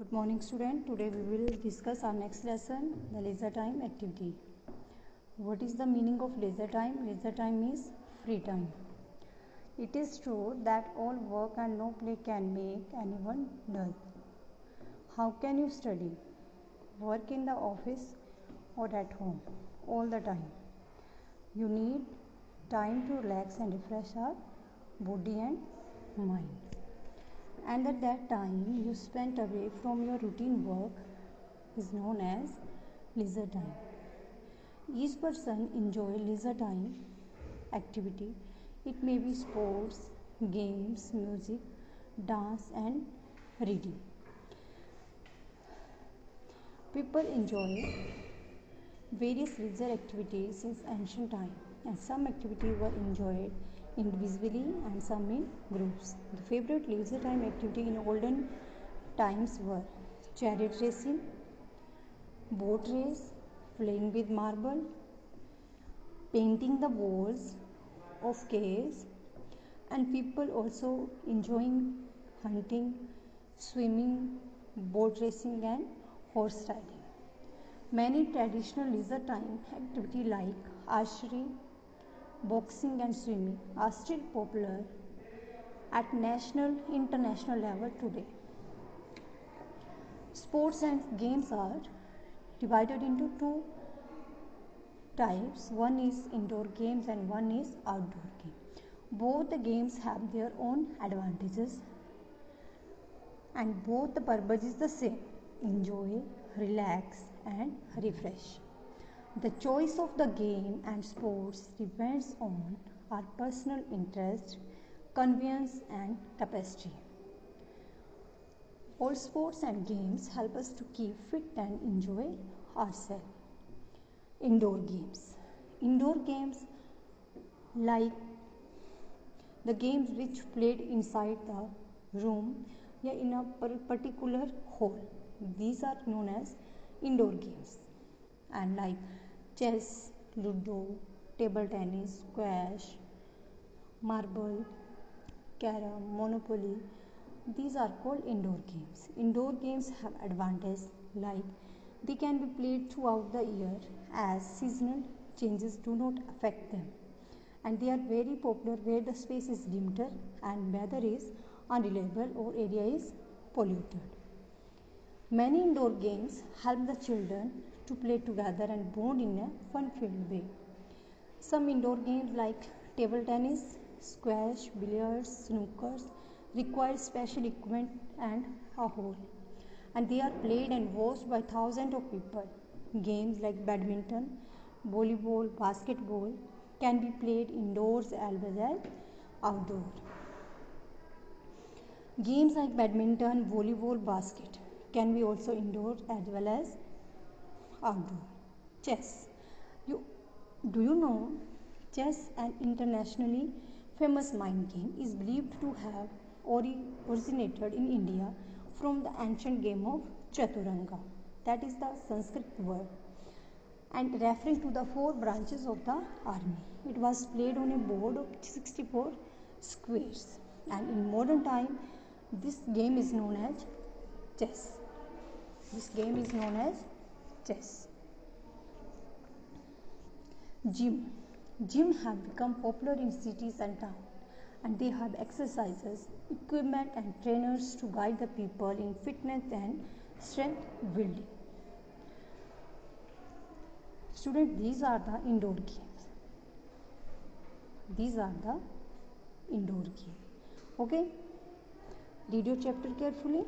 Good morning student. Today we will discuss our next lesson, the leisure time activity. What is the meaning of leisure time? Leisure time is free time. It is true that all work and no play can make anyone dull. How can you study? Work in the office or at home all the time. You need time to relax and refresh our body and mind. And at that time you spent away from your routine work is known as leisure time. Each person enjoy leisure time activity. It may be sports, games, music, dance and reading. People enjoy various leisure activities since ancient time, and some activities were enjoyed individually and some in groups. The favorite leisure time activity in olden times were chariot racing, boat race, playing with marble, painting the walls of caves, and people also enjoying hunting, swimming, boat racing and horse riding. Many traditional leisure time activities like archery, boxing and swimming are still popular at national international level today. Sports and games are divided into two types. One is indoor games and one is outdoor game. Both the games have their own advantages and both the purpose is the same: enjoy, relax and refresh. The choice of the game and sports depends on our personal interest, convenience and capacity. All sports and games help us to keep fit and enjoy ourselves. Indoor games. Indoor games like the games which played inside the room or in a particular hall. These are known as indoor games, and like chess, ludo, table tennis, squash, marble, carom, monopoly, these are called indoor games. Indoor games have advantages like they can be played throughout the year as seasonal changes do not affect them, and they are very popular where the space is limited and weather is unreliable or area is polluted. Many indoor games help the children to play together and bond in a fun-filled way. Some indoor games like table tennis, squash, billiards, snookers require special equipment and a hole, and they are played and watched by thousands of people. Games like badminton, volleyball, basketball can be played indoors as well as outdoor. Games like badminton, volleyball, basket can be also indoor as well as outdoor. Chess. Do you know chess, an internationally famous mind game, is believed to have originated in India from the ancient game of Chaturanga, that is the Sanskrit word, and referring to the 4 branches of the army. It was played on a board of 64 squares, and in modern time this game is known as chess. This game is known as chess. Gym have become popular in cities and towns, and they have exercises, equipment and trainers to guide the people in fitness and strength building. Students, these are the indoor games. These are the indoor games. Okay? Read your chapter carefully.